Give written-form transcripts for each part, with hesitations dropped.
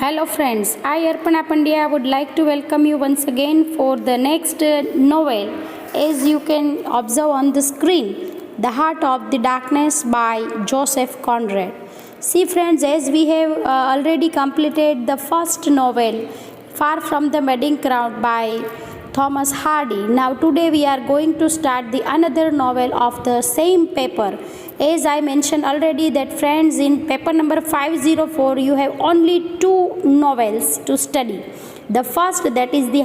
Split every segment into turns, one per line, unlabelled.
Hello friends, I Arpana Pandya would like to welcome you once again for the next novel. As you can observe on the screen, The Heart of the Darkness by Joseph Conrad. See friends, as we have already completed the first novel, Far from the Madding Crowd by Thomas Hardy. Now today we are going to start the another novel of the same paper. As I mentioned already that friends, in paper number 504 you have only two novels to study. The first, that is the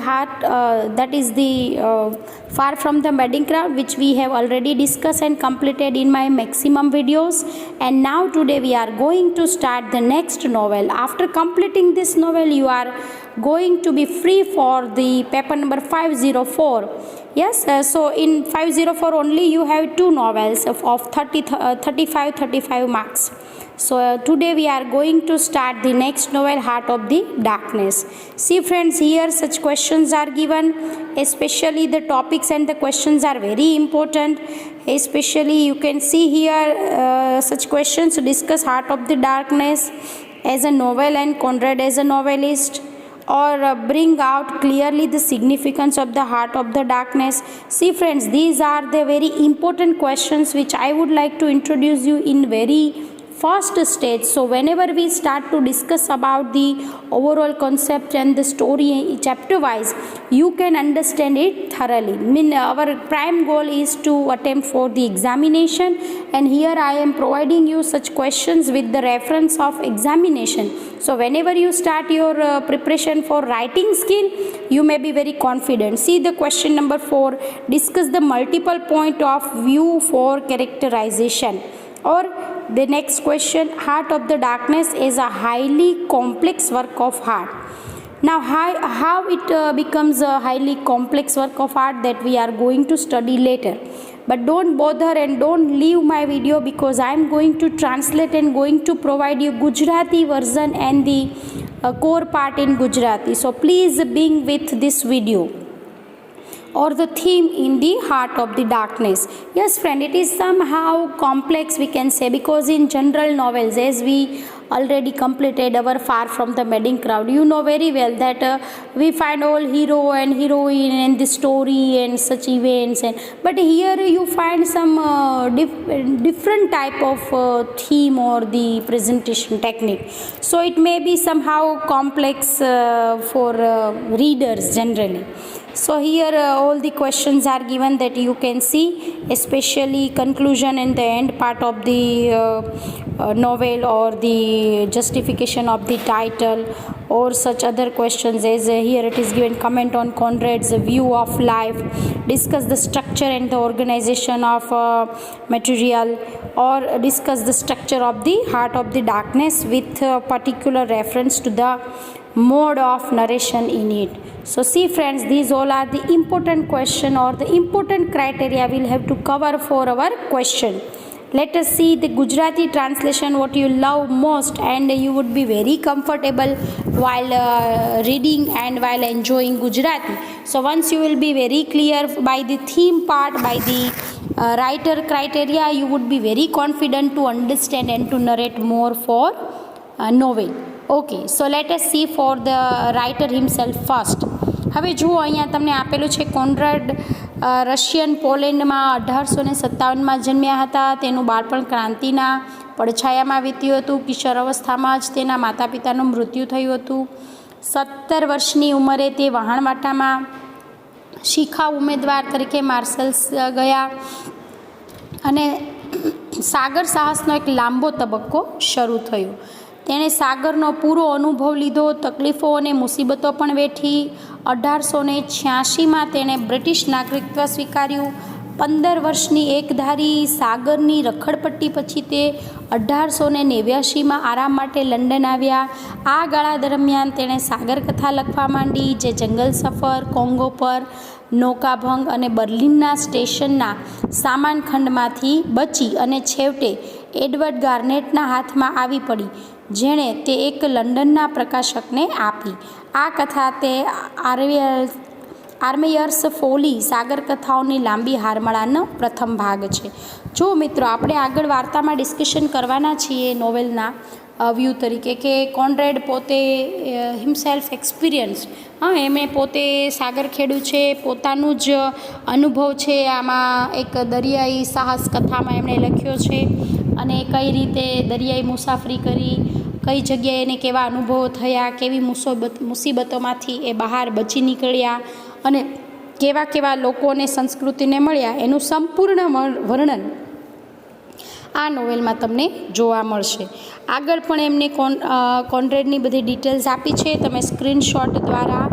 Far from the Madding Crowd, which we have already discussed and completed in my maximum videos, and now today we are going to start the next novel. After completing this novel you are going to be free for the paper number 504. Yes, so in 504 only you have two novels of 35 marks. So today we are going to start the next novel, Heart of the Darkness. See friends, here such questions are given, especially the topics and the questions are very important. Especially you can see here such questions: discuss Heart of the Darkness as a novel and Conrad as a novelist, or bring out clearly the significance of the heart of the darkness. See friends, these are the very important questions which I would like to introduce you in very first stage. So whenever we start to discuss about the overall concept and the story chapter wise, you can understand it thoroughly. Our prime goal is to attempt for the examination, and here I am providing you such questions with the reference of examination. So whenever you start your preparation for writing skill, you may be very confident. See the question number 4, discuss the multiple point of view for characterization. Or the next question, Heart of the Darkness is a highly complex work of art. Now how it becomes a highly complex work of art, that we are going to study later. But don't bother and don't leave my video, because I am going to translate and going to provide you Gujarati version and the core part in Gujarati. So please being with this video, or the theme in the Heart of the Darkness. Yes friend, it is somehow complex we can say, because in general novels, as we already completed our Far from the Madding Crowd, you know very well that we find all hero and heroine and the story and such events, but here you find some different type of theme or the presentation technique. So it may be somehow complex for readers generally. So here all the questions are given that you can see, especially conclusion and the end part of the novel, or the justification of the title, or such other questions as here it is given: comment on Conrad's view of life, discuss the structure and the organization of material, or discuss the structure of the Heart of the Darkness with particular reference to the mode of narration in it. So see friends, these all are the important question or the important criteria we'll have to cover for our question. Let us see the Gujarati translation, what you love most, and you would be very comfortable while reading and while enjoying Gujarati. So once you will be very clear by the theme part, by the writer criteria, you would be very confident to understand and to narrate more for novel. Okay, so let us see for the writer himself first. હવે જુઓ, અહીંયા તમને આપેલું છે Conrad Russian પોલેન્ડમાં 1857માં જન્મ્યા હતા. તેનું બાળપણ ક્રાંતિના પડછાયામાં વીત્યું હતું. કિશોર અવસ્થામાં જ તેના માતા પિતાનું મૃત્યુ થયું હતું. 17 વર્ષની ઉંમરે તે વહાણવાટામાં શિખા ઉમેદવાર તરીકે માર્શલ્સ ગયા, અને સાગર સાહસનો એક લાંબો તબક્કો શરૂ થયો. તેણે સાગરનો પૂરો અનુભવ લીધો, તકલીફો અને મુસીબતો પણ વેઠી. 1886માં તેણે બ્રિટિશ નાગરિકત્વ સ્વીકાર્યું. 15 વર્ષની એકધારી સાગરની રખડપટ્ટી પછી તે 1889માં આરામ માટે લંડન આવ્યા. આ ગાળા દરમિયાન તેણે સાગરકથા લખવા માંડી, જે જંગલ સફર, કોંગો પર નૌકાભંગ અને બર્લિનના સ્ટેશનના સામાન ખંડમાંથી બચી અને છેવટે એડવર્ડ ગાર્નેટના હાથમાં આવી પડી, જેણે તે એક લંડનના પ્રકાશકને આપી. આ કથા તે આર્મેયર્સ ફોલી સાગર કથાઓની લાંબી હારમાળાનો પ્રથમ ભાગ છે. જો મિત્રો આપણે આગળ વાર્તામાં ડિસ્કશન કરવાના છીએ નોવેલના, વ્યૂ તરીકે કે કોનરેડ પોતે હિમસેલ્ફ એક્સપિરિયન્સ, એમણે પોતે સાગર ખેડૂ છે, પોતાનું જ અનુભવ છે આમાં એક દરિયાઈ સાહસ કથામાં એમણે લખ્યો છે, અને કઈ રીતે દરિયાઈ મુસાફરી કરી, કઈ જગ્યાએ એને કેવા અનુભવો થયા, કેવી મુસીબતોમાંથી એ બહાર બચી નીકળ્યા અને કેવા કેવા લોકોને સંસ્કૃતિને મળ્યા, એનું સંપૂર્ણ વર્ણન આ નોવેલમાં તમને જોવા મળશે. આગળ પણ એમને કોનરેડની બધી ડિટેલ્સ આપી છે. તમે સ્ક્રીનશોટ દ્વારા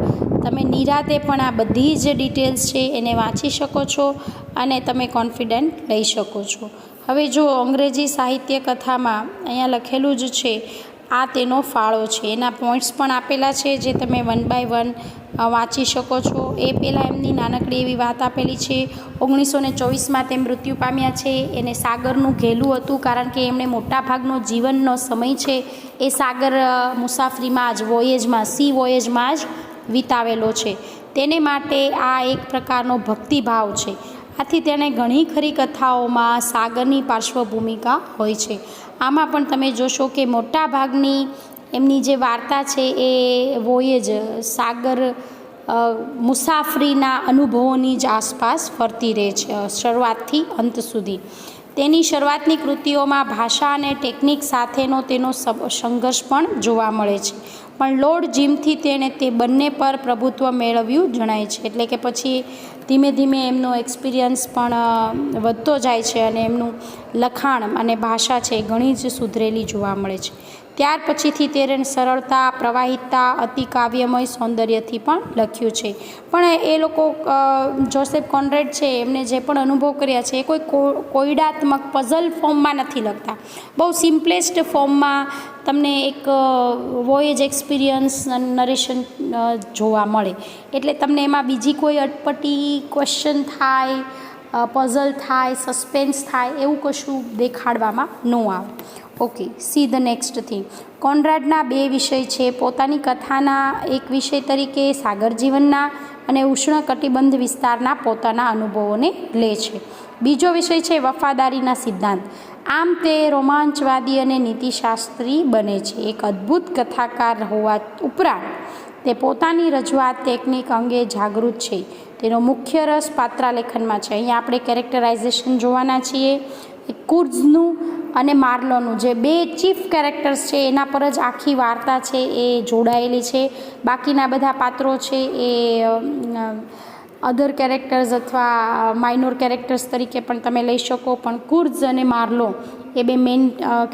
તમે નિરાતે પણ આ બધી જ ડિટેલ્સ છે એને વાંચી શકો છો અને તમે કોન્ફિડન્ટ લઈ શકો છો. હવે જો અંગ્રેજી સાહિત્ય કથામાં અહીંયા લખેલું જ છે, આ તેનો ફાળો છે. એના પોઈન્ટ્સ પણ આપેલા છે જે તમે 1 by 1 વાંચી શકો છો. એ પહેલાં એમની નાનકડી એવી વાત આપેલી છે. 1924માં તે મૃત્યુ પામ્યા છે. એને સાગરનું ઘેલું હતું, કારણ કે એમણે મોટાભાગનો જીવનનો સમય છે એ સાગર મુસાફરીમાં જ, વોયેજમાં, સી વોયેજમાં જ વિતાવેલો છે. તેને માટે આ એક પ્રકારનો ભક્તિભાવ છે. આથી તેણે ઘણી ખરી કથાઓમાં સાગરની પાર્શ્વભૂમિકા હોય છે. આમાં પણ તમે જોશો કે મોટાભાગની એમની જે વાર્તા છે એ વોયેજ, સાગર મુસાફરીના અનુભવોની જ આસપાસ ફરતી રહે છે શરૂઆતથી અંત સુધી. તેની શરૂઆતની કૃતિઓમાં ભાષા અને ટેકનિક સાથેનો તેનો સંઘર્ષ પણ જોવા મળે છે, પણ લોર્ડ જીમથી તેણે તે બંને પર પ્રભુત્વ મેળવ્યું જણાય છે. એટલે કે પછી ધીમે ધીમે એમનો એક્સપિરિયન્સ પણ વધતો જાય છે અને એમનું લખાણ અને ભાષા છે ઘણી જ સુધરેલી જોવા મળે છે. ત્યાર પછીથી તેણે સરળતા, પ્રવાહિતતા, અતિ કાવ્યમય સૌંદર્યથી પણ લખ્યું છે. પણ એ લોકો જોસેફ કોનરેડ છે એમને જે પણ અનુભવ કર્યા છે એ કોઈ કોયડાત્મક પઝલ ફોર્મમાં નથી લખતા. બહુ સિમ્પલેસ્ટ ફોર્મમાં તમને એક વોયેજ એક્સપિરિયન્સ નરેશન જોવા મળે. એટલે તમને એમાં બીજી કોઈ અટપટી ક્વેશ્ચન થાય, પઝલ થાય, સસ્પેન્સ થાય એવું કશું દેખાડવામાં ન આવે. Okay, see the next thing. કોનરાડના 2 વિષય છે. પોતાની કથાના એક વિષય તરીકે સાગર જીવનના અને ઉષ્ણકટિબંધ વિસ્તારના પોતાના અનુભવોને લે છે. બીજો વિષય છે વફાદારીના સિદ્ધાંત. આમ તે રોમાંચવાદી અને નીતિશાસ્ત્રી બને છે. એક અદ્ભુત કથાકાર હોવા ઉપરાંત તે પોતાની રજૂઆત ટેકનિક અંગે જાગૃત છે. તેનો મુખ્ય રસ પાત્રાલેખનમાં છે. અહીંયા આપણે કેરેક્ટરાઇઝેશન જોવાના છીએ. કુર્ઝનું અને માર્લોનું જે 2 ચીફ કેરેક્ટર્સ છે એના પર જ આખી વાર્તા છે એ જોડાયેલી છે. બાકીના બધા પાત્રો છે એ અધર કેરેક્ટર્સ અથવા માઇનોર કેરેક્ટર્સ તરીકે પણ તમે લઈ શકો, પણ કુર્ઝ અને માર્લો એ 2 મેઇન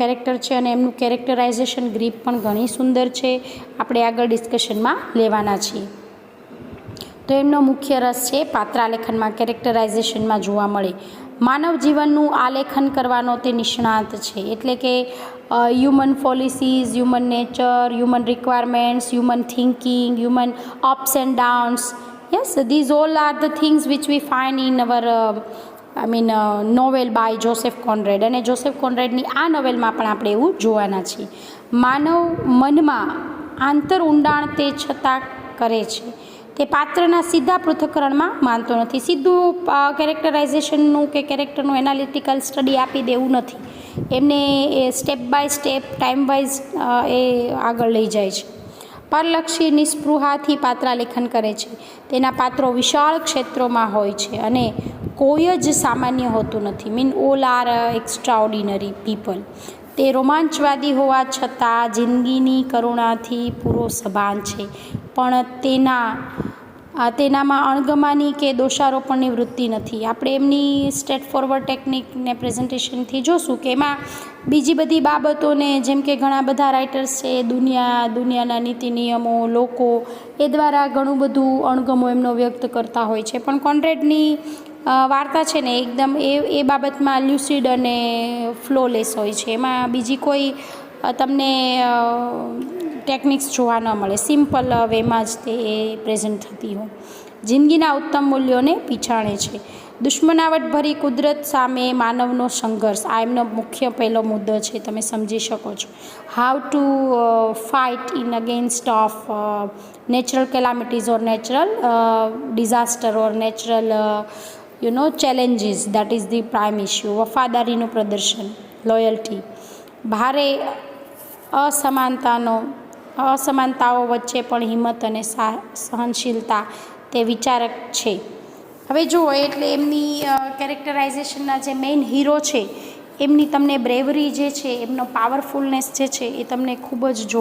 કેરેક્ટર છે અને એમનું કેરેક્ટરાઇઝેશન ગ્રીપ પણ ઘણી સુંદર છે. આપણે આગળ ડિસ્કશનમાં લેવાના છીએ. તો એમનો મુખ્ય રસ છે પાત્રાલેખનમાં, કેરેક્ટરાઇઝેશનમાં જોવા મળે. માનવ જીવનનું આલેખન કરવાનો તે નિષ્ણાત છે. એટલે કે human policies, human nature, human requirements, human thinking, human ups and downs, yes, these all are the things which we find in our novel by Joseph Conrad. અને જોસેફ કોનરેડની આ નોવેલમાં પણ આપણે એવું જોવાના છીએ. માનવ મનમાં આંતર ઊંડાણ તે છતાં કરે છે. તે પાત્રના સીધા પૃથ્થકરણમાં માનતો નથી. સીધું કેરેક્ટરાઇઝેશનનું કે કેરેક્ટરનું એનાલિટિકલ સ્ટડી આપી દેવું નથી. એમને એ step by step, time wise એ આગળ લઈ જાય છે. પરલક્ષી નિસ્પૃહાથી પાત્રાલેખન કરે છે. તેના પાત્રો વિશાળ ક્ષેત્રોમાં હોય છે અને કોઈ જ સામાન્ય હોતું નથી. All are extraordinary people. તે રોમાંચવાદી હોવા છતાં જિંદગીની કરુણાથી પૂરો સભાન છે, પણ તેનામાં અણગમાની કે દોષારોપણની વૃત્તિ નથી. આપણે એમની સ્ટ્રેટ ફોરવર્ડ ટેકનિકને પ્રેઝન્ટેશનથી જોશું કે એમાં બીજી બધી બાબતોને, જેમ કે ઘણા બધા રાઇટર્સ છે દુનિયાના નીતિ નિયમો, લોકો એ દ્વારા ઘણું બધું અણગમો એમનો વ્યક્ત કરતા હોય છે. પણ કોનરેડની વાર્તા છે ને એકદમ એ બાબતમાં લ્યુસિડ અને ફ્લોલેસ હોય છે. એમાં બીજી કોઈ તમને ટેકનિક્સ જોવા ન મળે. સિમ્પલ વેમાં જ તે પ્રેઝન્ટ થતી હોય. જિંદગીના ઉત્તમ મૂલ્યોને પીછાણે છે. દુશ્મનાવટભરી કુદરત સામે માનવનો સંઘર્ષ, આ એમનો મુખ્ય પહેલો મુદ્દો છે. તમે સમજી શકો છો. How to fight in against of natural calamities or natural disaster or natural challenges, that is the prime issue. વફાદારીનું પ્રદર્શન, લોયલ્ટી. ભારે અસમાનતાઓ વચ્ચે પણ હિંમત અને સહનશીલતા તે વિચારક છે. હવે જુઓ એટલે એમની કેરેક્ટરાઇઝેશનના જે મેઇન હીરો છે એમની તમને બ્રેવરી જે છે, એમનો પાવરફુલનેસ જે છે એ તમને ખૂબ જ જોવા